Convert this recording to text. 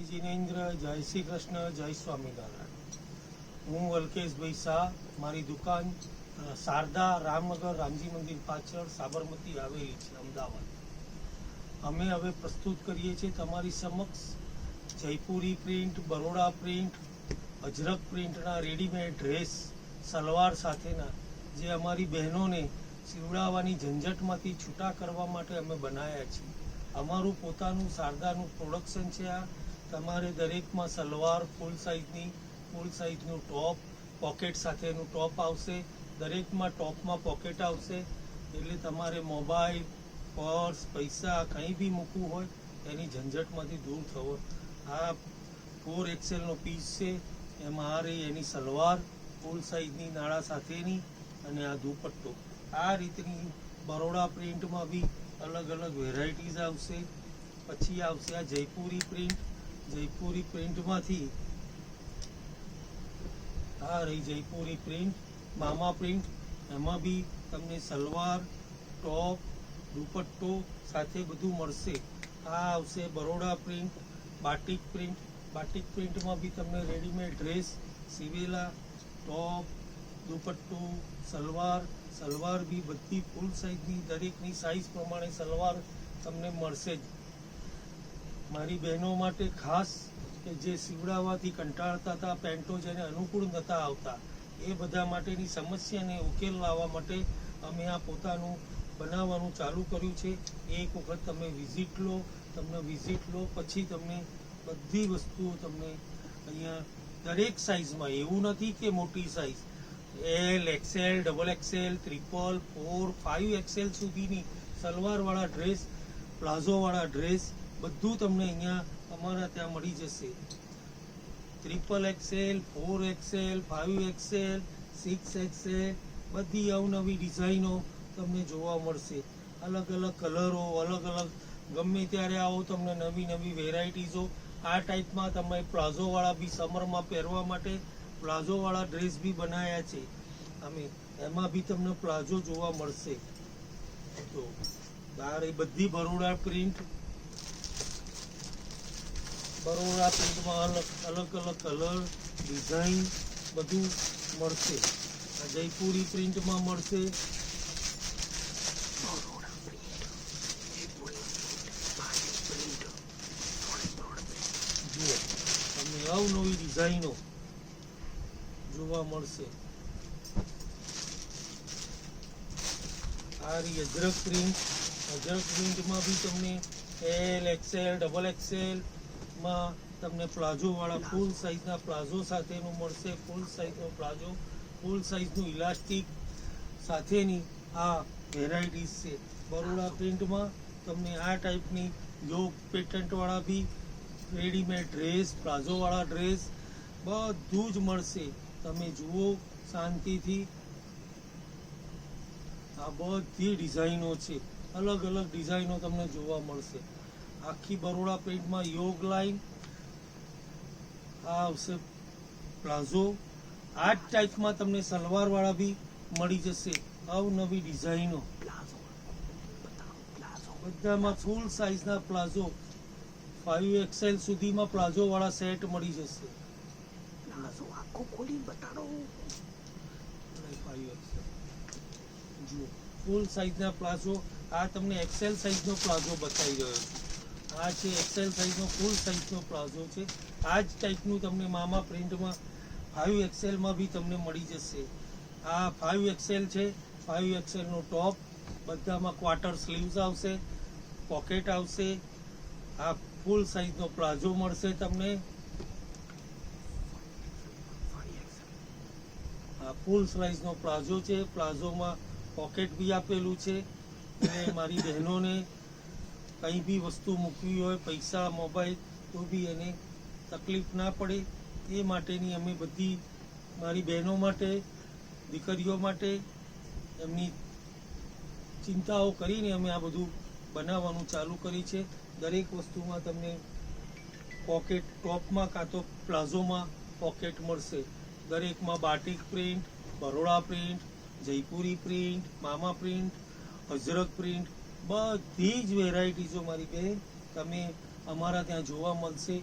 जिनेन्द्र जय श्री कृष्ण जय स्वामीनारायण। हूँ अल्केशभाई शाह। मारी दुकान शारदा रामनगर रामजी मंदिर पाछळ साबरमती आवेली छे अमदावाद। अमे हवे प्रस्तुत करीए छीए तमारी समक्ष जयपुरी प्रिंट, बरोड़ा प्रिंट, अजरक प्रिंटना रेडीमेड ड्रेस सलवार साथेना जे अमारी बहनोने सीवડાવવાની झंझटमांथी छूटा करवा माटे अमे बनाया छीए। अमारुं पोतानुं शारदानुं प्रोडक्शन छे। आ तमारे दरेकमां सलवार फूल साइजनुं टॉप, पॉकेट साथेनुं टॉप आवशे। दरेकमां टॉपमां पॉकेट आवशे એટલે તમારે મોબાઈલ, पर्स, पैसा કંઈ બી મૂકવું હોય એની ઝંઝટમાંથી દૂર થવો। આ 4XL નો પીસ છે। એમાં આ રહી એની સલવાર ફૂલ સાઇઝની નાળા સાથેની અને આ દુપટ્ટો। આ રીતની બરોડા પ્રિન્ટમાં બી અલગ અલગ વેરાયટીઝ આવશે। પછી આવશે આ જયપુરી પ્રિન્ટ। જયપુરી પ્રિન્ટમાંથી આ રહી જયપુરી પ્રિન્ટ, મામા પ્રિન્ટ। એમાં બી તમને સલવાર, ટોપ, દુપટ્ટો સાથે બધું મળશે। આ આવશે બરોડા પ્રિન્ટ, બાટિક પ્રિન્ટ। બાટિક પ્રિન્ટમાં બી તમને રેડીમેડ ડ્રેસ સીવેલા, ટોપ, દુપટ્ટો, સલવાર બી બધી ફૂલ સાઇઝની દરેકની સાઇઝ પ્રમાણે સલવાર તમને મળશે જ। મારી બહેનો માટે ખાસ કે જે સીવડાવવાથી કંટાળતા હતા, પેન્ટો જેને અનુકૂળ નહોતા આવતા, એ બધા માટેની સમસ્યાને ઉકેલ લાવવા માટે અમે આ પોતાનું બનાવવાનું ચાલુ કર્યું છે। એક વખત તમે વિઝિટ લો, પછી તમને બધી વસ્તુઓ તમને અહીંયા દરેક સાઇઝમાં, એવું નથી કે મોટી size, L, XL, XXL, triple, 4, 5XL સુધીની સલવારવાળા ડ્રેસ, પ્લાઝોવાળા ડ્રેસ બધું તમને અહીંયા અમારા ત્યાં મળી જશે। XXL, 4XL, 5XL, 6XL બધી અવનવી ડિઝાઇનો તમને જોવા મળશે। અલગ અલગ કલરો, અલગ અલગ ગમે ત્યારે આવો તમને નવી નવી વેરાયટીઝો। આ ટાઈપમાં તમે પ્લાઝોવાળા બી સમરમાં પહેરવા માટે પ્લાઝોવાળા ડ્રેસ બી બનાવ્યા છે અમે। એમાં બી તમને પ્લાઝો જોવા મળશે। તો આ બધી બરોડા પ્રિન્ટમાં અલગ અલગ કલર, ડિઝાઇન બધું મળશે। આ જયપુરી પ્રિન્ટમાં મળશે, જુઓ તમને અવનવી ડિઝાઇનો જોવા મળશે। આ રહી અજરક પ્રિન્ટમાં બી તમને એલ, XL, XXL માં તમને પ્લાઝોવાળા ફૂલ સાઇઝના પ્લાઝો સાથેનું મળશે। ફૂલ સાઇઝનો પ્લાઝો, ફૂલ સાઇઝનું ઇલાસ્ટિક સાથેની આ વેરાયટીઝ છે। બરોડા પ્રિન્ટમાં તમને આ ટાઈપની યોગ પેટન્ટવાળા બી રેડીમેડ ડ્રેસ, પ્લાઝોવાળા ડ્રેસ બધું જ મળશે। તમે જુઓ શાંતિથી। આ બધી ડિઝાઇનો છે, અલગ અલગ ડિઝાઇનો તમને જોવા મળશે। આખી બરોડા પ્રિન્ટમાં યોગ લાઈન, આ આવશે પ્લાઝો। આ જ ટાઈપમાં તમને સલવારવાળા બી મળી જશે। અવનવી ડિઝાઇનો બધામાં ફૂલ સાઇઝના પ્લાઝો, 5XL સુધીમાં પ્લાઝોવાળા સેટ મળી જશે। આખો ખોલી બતાડો। 5XL જુઓ ફૂલ સાઇઝના પ્લાઝો। આ તમને XL સાઇઝનો પ્લાઝો બતાવી રહ્યો છું। આ છે XL સાઇઝનો ફૂલ સાઇઝનો પ્લાઝો છે। આ જ ટાઈપનું તમને મામા પ્રિન્ટમાં 5XLમાં બી તમને મળી જશે। આ 5XL છે। 5XL નો ટોપ, બધામાં ક્વાર્ટર સ્લીવ્સ આવશે, પોકેટ આવશે। આ ફૂલ સાઇઝનો પ્લાઝો મળશે તમને। આ ફૂલ સાઇઝનો પ્લાઝો છે। પ્લાઝોમાં પોકેટ બી આપેલું છે એટલે મારી બહેનોને કંઈ બી વસ્તુ મૂકવી હોય, પૈસા, મોબાઈલ, તો બી એને તકલીફ ના પડે એ માટેની અમે બધી મારી બહેનો માટે, દીકરીઓ માટે એમની ચિંતાઓ કરીને અમે આ બધું બનાવવાનું ચાલુ કરી છે। દરેક વસ્તુમાં તમને પોકેટ, ટોપમાં કાં તો પ્લાઝોમાં પોકેટ મળશે। દરેકમાં batik print, Baroda print, Jaipuri print, મામા પ્રિન્ટ, અજરક પ્રિન્ટ બધી જ વેરાયટીઝો મારી બેન તમે અમારા ત્યાં જોવા મળશે।